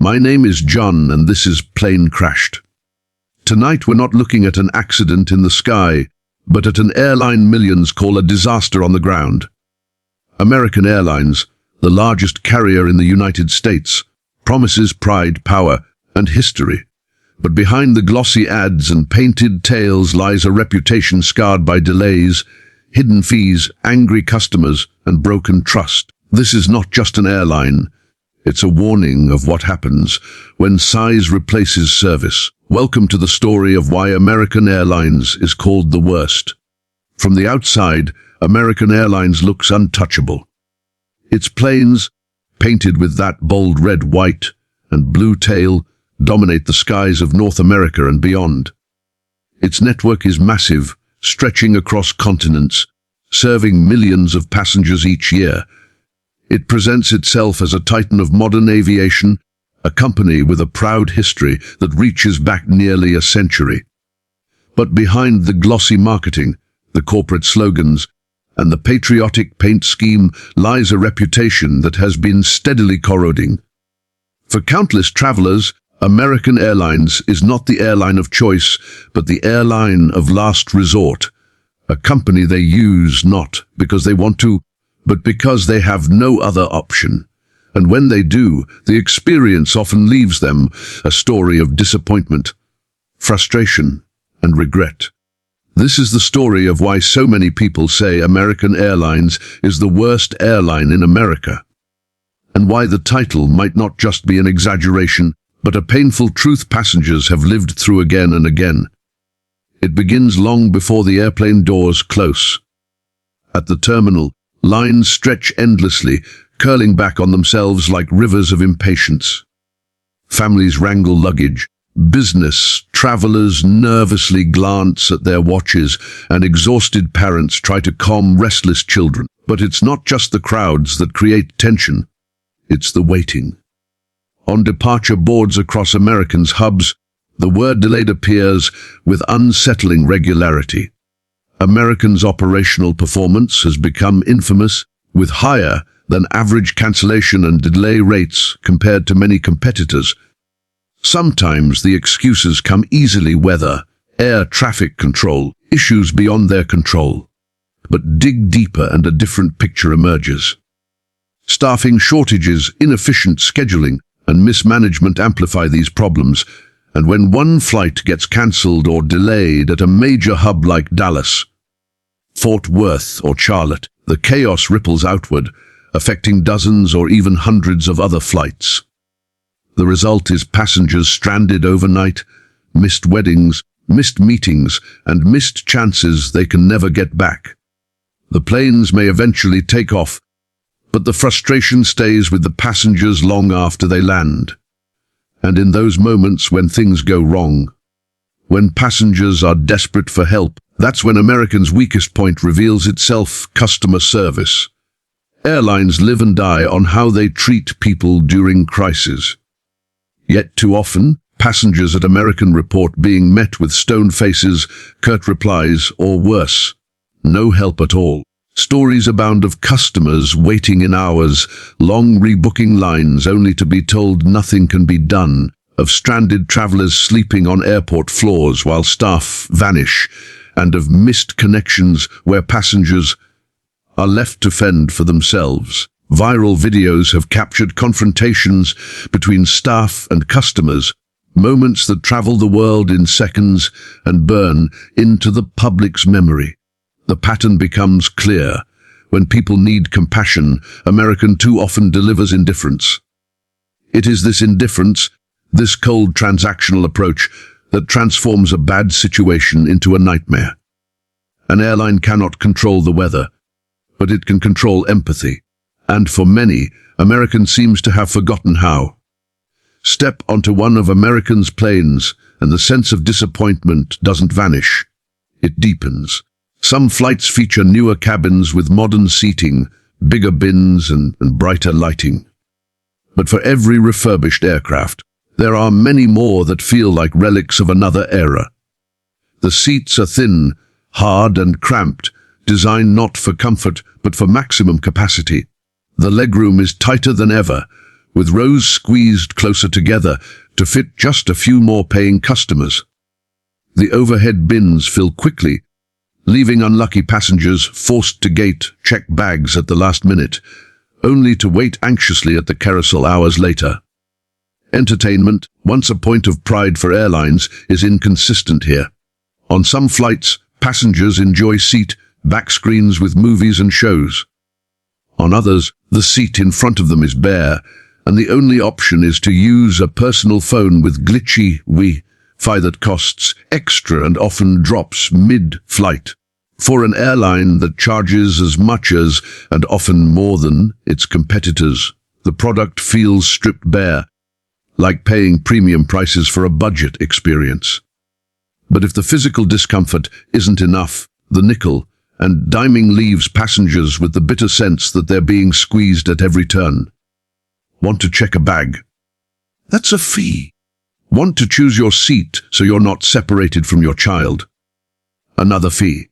My name is John and this is Plane Crashed. Tonight we're not looking at an accident in the sky, but at an airline millions call a disaster on the ground. American Airlines, the largest carrier in the United States, promises pride, power, and history. But behind the glossy ads and painted tales lies a reputation scarred by delays, hidden fees, angry customers, and broken trust. This is not just an airline. It's a warning of what happens when size replaces service. Welcome to the story of why American Airlines is called the worst. From the outside, American Airlines looks untouchable. Its planes, painted with that bold red, white, and blue tail, dominate the skies of North America and beyond. Its network is massive, stretching across continents, serving millions of passengers each year. It presents itself as a titan of modern aviation, a company with a proud history that reaches back nearly a century. But behind the glossy marketing, the corporate slogans, and the patriotic paint scheme lies a reputation that has been steadily corroding. For countless travelers, American Airlines is not the airline of choice, but the airline of last resort. A company they use not because they want to, but because they have no other option. And when they do, the experience often leaves them a story of disappointment, frustration, and regret. This is the story of why so many people say American Airlines is the worst airline in America, and why the title might not just be an exaggeration, but a painful truth passengers have lived through again and again. It begins long before the airplane doors close. At the terminal, lines stretch endlessly, curling back on themselves like rivers of impatience. Families wrangle luggage. Business travelers nervously glance at their watches, and exhausted parents try to calm restless children. But it's not just the crowds that create tension. It's the waiting. On departure boards across Americans' hubs, the word delayed appears with unsettling regularity. Americans' operational performance has become infamous, with higher than average cancellation and delay rates compared to many competitors. Sometimes the excuses come easily: weather, air traffic control, issues beyond their control. But dig deeper and a different picture emerges. Staffing shortages, inefficient scheduling, and mismanagement amplify these problems, and when one flight gets cancelled or delayed at a major hub like Dallas, Fort Worth, or Charlotte, the chaos ripples outward, affecting dozens or even hundreds of other flights. The result is passengers stranded overnight, missed weddings, missed meetings, and missed chances they can never get back. The planes may eventually take off, but the frustration stays with the passengers long after they land. And in those moments when things go wrong, when passengers are desperate for help, that's when Americans' weakest point reveals itself: customer service. Airlines live and die on how they treat people during crises. Yet too often, passengers at American report being met with stone faces, curt replies, or worse, no help at all. Stories abound of customers waiting in hours, long rebooking lines only to be told nothing can be done, of stranded travelers sleeping on airport floors while staff vanish, and of missed connections where passengers are left to fend for themselves. Viral videos have captured confrontations between staff and customers, moments that travel the world in seconds and burn into the public's memory. The pattern becomes clear. When people need compassion, American too often delivers indifference. It is this indifference, this cold transactional approach, that transforms a bad situation into a nightmare. An airline cannot control the weather, but it can control empathy. And for many, American seems to have forgotten how. Step onto one of American's planes, and the sense of disappointment doesn't vanish. It deepens. Some flights feature newer cabins with modern seating, bigger bins, and brighter lighting. But for every refurbished aircraft, there are many more that feel like relics of another era. The seats are thin, hard, and cramped, designed not for comfort but for maximum capacity. The legroom is tighter than ever, with rows squeezed closer together to fit just a few more paying customers. The overhead bins fill quickly, leaving unlucky passengers forced to gate check bags at the last minute, only to wait anxiously at the carousel hours later. Entertainment, once a point of pride for airlines, is inconsistent here. On some flights, passengers enjoy back screens with movies and shows. On others, the seat in front of them is bare, and the only option is to use a personal phone with glitchy Wi-Fi that costs extra and often drops mid-flight. For an airline that charges as much as, and often more than, its competitors, the product feels stripped bare, like paying premium prices for a budget experience. But if the physical discomfort isn't enough, the nickel and diming leaves passengers with the bitter sense that they're being squeezed at every turn. Want to check a bag? That's a fee. Want to choose your seat so you're not separated from your child? Another fee.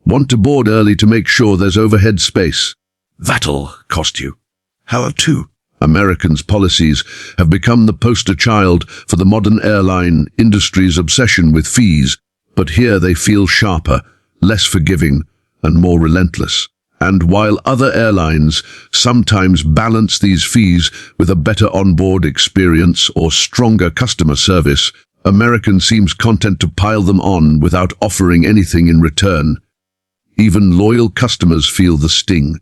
Want to board early to make sure there's overhead space? That'll cost you. How to? Americans' policies have become the poster child for the modern airline industry's obsession with fees, but here they feel sharper, less forgiving, and more relentless. And while other airlines sometimes balance these fees with a better onboard experience or stronger customer service, American seems content to pile them on without offering anything in return. Even loyal customers feel the sting.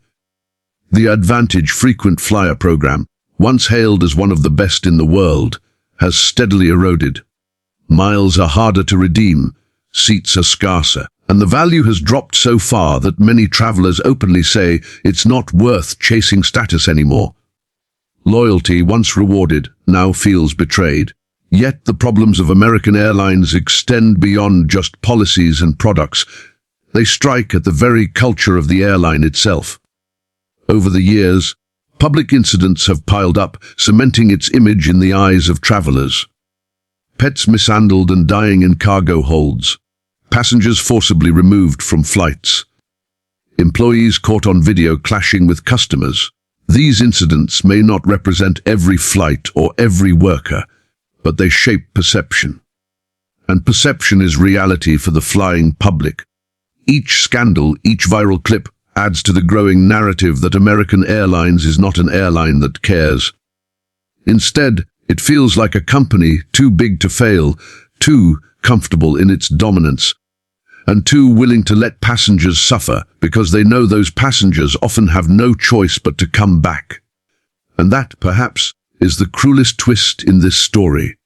The Advantage frequent flyer program, once hailed as one of the best in the world, has steadily eroded. Miles are harder to redeem, seats are scarcer, and the value has dropped so far that many travelers openly say it's not worth chasing status anymore. Loyalty, once rewarded, now feels betrayed. Yet the problems of American Airlines extend beyond just policies and products. They strike at the very culture of the airline itself. Over the years, public incidents have piled up, cementing its image in the eyes of travelers. Pets mishandled and dying in cargo holds. Passengers forcibly removed from flights. Employees caught on video clashing with customers. These incidents may not represent every flight or every worker, but they shape perception. And perception is reality for the flying public. Each scandal, each viral clip, adds to the growing narrative that American Airlines is not an airline that cares. Instead, it feels like a company too big to fail, too comfortable in its dominance, and too willing to let passengers suffer because they know those passengers often have no choice but to come back. And that, perhaps, is the cruelest twist in this story.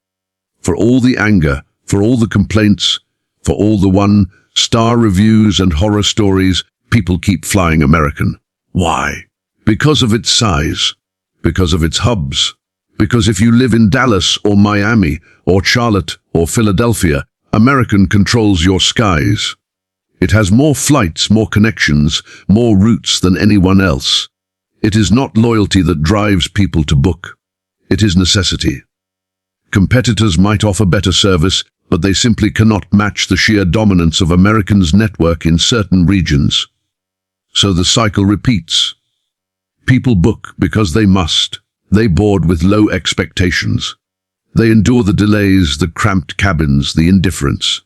For all the anger, for all the complaints, for all the one-star reviews and horror stories, people keep flying American. Why? Because of its size, because of its hubs, because if you live in Dallas or Miami or Charlotte or Philadelphia, American controls your skies. It has more flights, more connections, more routes than anyone else. It is not loyalty that drives people to book. It is necessity. Competitors might offer better service, but they simply cannot match the sheer dominance of American's network in certain regions. So the cycle repeats. People book because they must. They board with low expectations. They endure the delays, the cramped cabins, the indifference.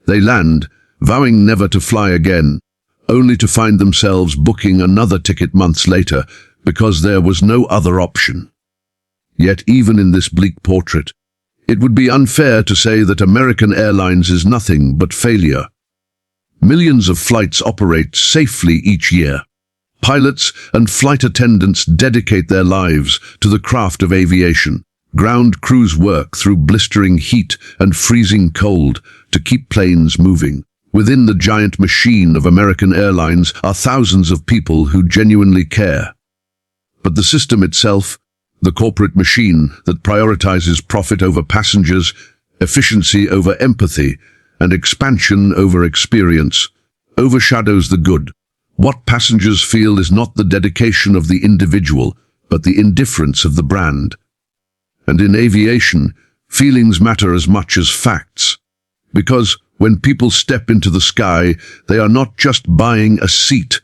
They land, vowing never to fly again, only to find themselves booking another ticket months later because there was no other option. Yet even in this bleak portrait, it would be unfair to say that American Airlines is nothing but failure. Millions of flights operate safely each year. Pilots and flight attendants dedicate their lives to the craft of aviation. Ground crews work through blistering heat and freezing cold to keep planes moving. Within the giant machine of American Airlines are thousands of people who genuinely care. But the system itself, the corporate machine that prioritizes profit over passengers, efficiency over empathy, and expansion over experience, overshadows the good. What passengers feel is not the dedication of the individual, but the indifference of the brand. And in aviation, feelings matter as much as facts. Because when people step into the sky, they are not just buying a seat.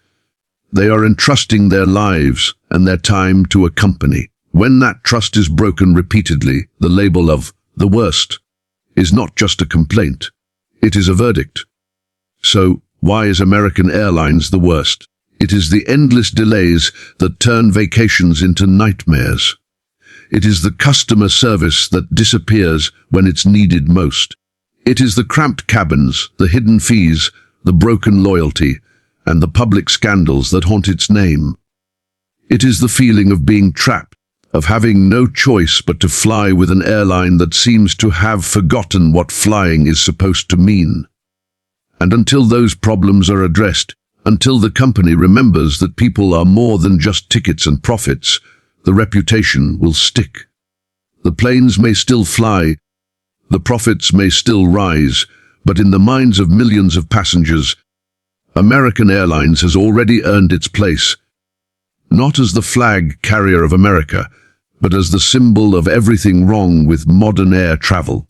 They are entrusting their lives and their time to a company. When that trust is broken repeatedly, the label of the worst is not just a complaint, it is a verdict. So, why is American Airlines the worst? It is the endless delays that turn vacations into nightmares. It is the customer service that disappears when it's needed most. It is the cramped cabins, the hidden fees, the broken loyalty, and the public scandals that haunt its name. It is the feeling of being trapped, of having no choice but to fly with an airline that seems to have forgotten what flying is supposed to mean. And until those problems are addressed, until the company remembers that people are more than just tickets and profits, the reputation will stick. The planes may still fly, the profits may still rise, but in the minds of millions of passengers, American Airlines has already earned its place, not as the flag carrier of America, but as the symbol of everything wrong with modern air travel.